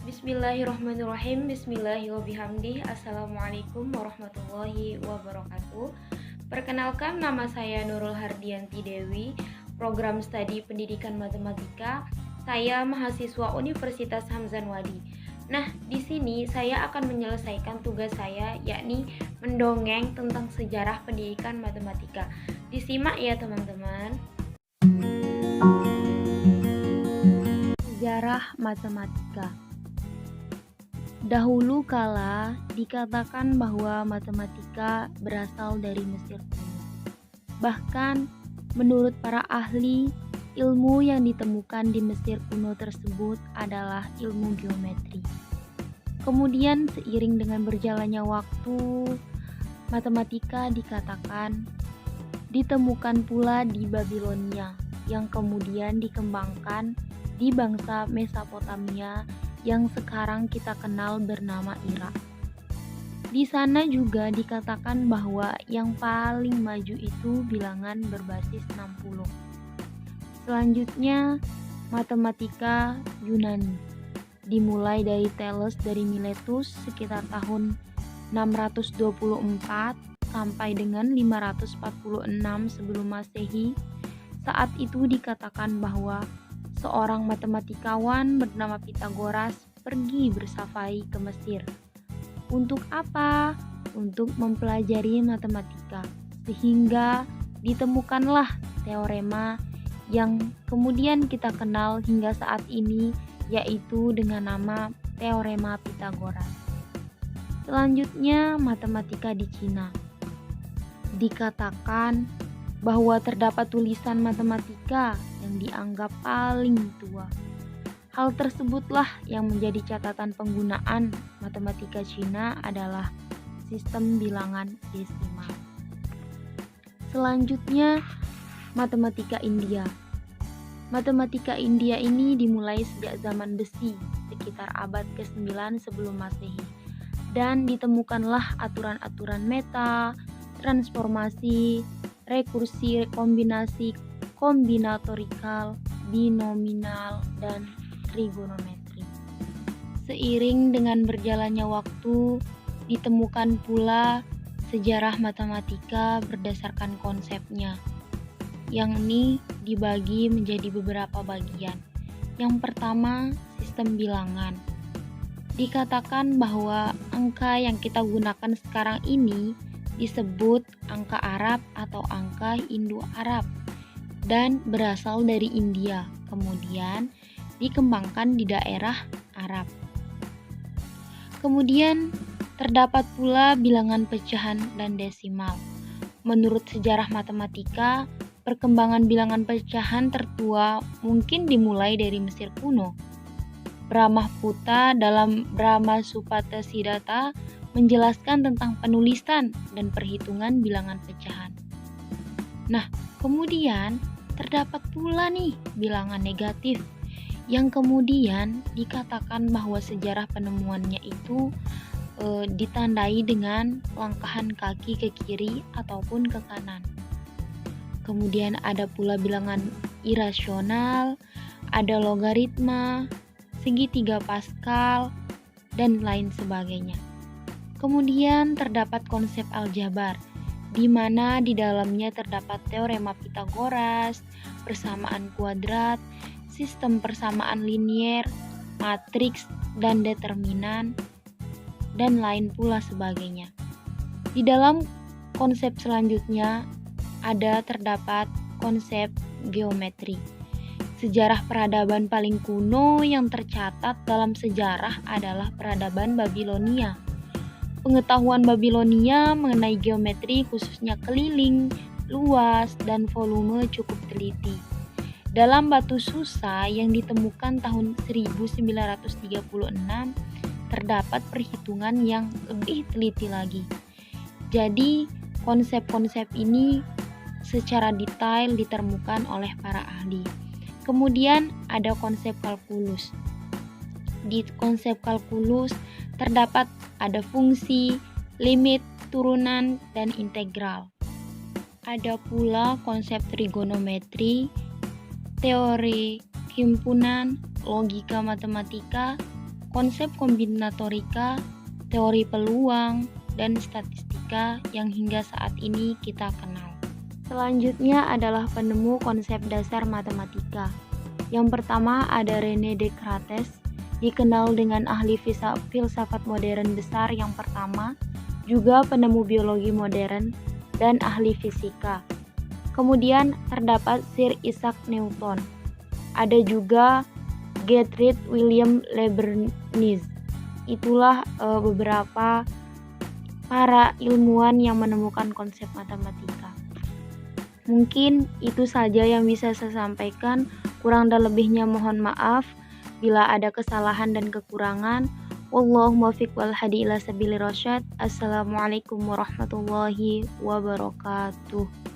Bismillahirrahmanirrahim. Bismillahirrahmanirrahim. Assalamualaikum warahmatullahi wabarakatuh. Perkenalkan, nama saya Nurul Hardianti Dewi, program studi pendidikan matematika. Saya mahasiswa Universitas Hamzan Wadi. Nah, di sini saya akan menyelesaikan tugas saya, yakni mendongeng tentang sejarah pendidikan matematika. Disimak ya teman-teman. Sejarah matematika. Dahulu kala dikatakan bahwa matematika berasal dari Mesir kuno. Bahkan menurut para ahli, ilmu yang ditemukan di Mesir kuno tersebut adalah ilmu geometri. Kemudian seiring dengan berjalannya waktu, matematika dikatakan ditemukan pula di Babilonia, yang kemudian dikembangkan di bangsa Mesopotamia yang sekarang kita kenal bernama Irak. Di sana juga dikatakan bahwa yang paling maju itu bilangan berbasis 60. Selanjutnya, matematika Yunani. Dimulai dari Thales dari Miletus sekitar tahun 624 sampai dengan 546 sebelum Masehi. Saat itu dikatakan bahwa seorang matematikawan bernama Pythagoras pergi bersafari ke Mesir. Untuk apa? Untuk mempelajari matematika. Sehingga ditemukanlah teorema yang kemudian kita kenal hingga saat ini, yaitu dengan nama teorema Pythagoras. Selanjutnya, matematika di Cina. Dikatakan bahwa terdapat tulisan matematika yang dianggap paling tua. Hal tersebutlah yang menjadi catatan penggunaan matematika Cina adalah sistem bilangan desimal. Selanjutnya, matematika India. Matematika India ini dimulai sejak zaman besi, sekitar abad ke-9 sebelum Masehi, dan ditemukanlah aturan-aturan meta, transformasi, rekursi, kombinasi, kombinatorikal, binominal, dan trigonometri. Seiring dengan berjalannya waktu, ditemukan pula sejarah matematika berdasarkan konsepnya, yang ini dibagi menjadi beberapa bagian. Yang pertama, sistem bilangan. Dikatakan bahwa angka yang kita gunakan sekarang ini disebut angka Arab atau angka Indo-Arab dan berasal dari India, kemudian dikembangkan di daerah Arab. Kemudian terdapat pula bilangan pecahan dan desimal. Menurut sejarah matematika, perkembangan bilangan pecahan tertua mungkin dimulai dari Mesir kuno. Brahmaputra dalam Brahma Supata Siddhata menjelaskan tentang penulisan dan perhitungan bilangan pecahan. Nah, kemudian terdapat pula nih bilangan negatif yang kemudian dikatakan bahwa sejarah penemuannya itu ditandai dengan langkahan kaki ke kiri ataupun ke kanan. Kemudian ada pula bilangan irasional, ada logaritma, segitiga Pascal, dan lain sebagainya. Kemudian terdapat konsep aljabar, di mana di dalamnya terdapat teorema Pythagoras, persamaan kuadrat, sistem persamaan linier, matriks dan determinan, dan lain pula sebagainya. Di dalam konsep selanjutnya terdapat konsep geometri. Sejarah peradaban paling kuno yang tercatat dalam sejarah adalah peradaban Babilonia. Pengetahuan Babilonia mengenai geometri khususnya keliling, luas, dan volume cukup teliti. Dalam batu Susa yang ditemukan tahun 1936, terdapat perhitungan yang lebih teliti lagi. Jadi, konsep-konsep ini secara detail ditemukan oleh para ahli. Kemudian ada konsep kalkulus. Di konsep kalkulus terdapat ada fungsi, limit, turunan, dan integral. Ada pula konsep trigonometri, teori himpunan, logika matematika, konsep kombinatorika, teori peluang, dan statistika yang hingga saat ini kita kenal. Selanjutnya adalah penemu konsep dasar matematika. Yang pertama ada René Descartes, dikenal dengan ahli filsafat modern besar yang pertama, juga penemu biologi modern, dan ahli fisika. Kemudian terdapat Sir Isaac Newton. Ada juga Gottfried Wilhelm Leibniz. Itulah beberapa para ilmuwan yang menemukan konsep matematika. Mungkin itu saja yang bisa saya sampaikan. Kurang dan lebihnya mohon maaf bila ada kesalahan dan kekurangan. Wallahu muwaffiq wal hadi ila sabilir rasyad. Assalamualaikum warahmatullahi wabarakatuh.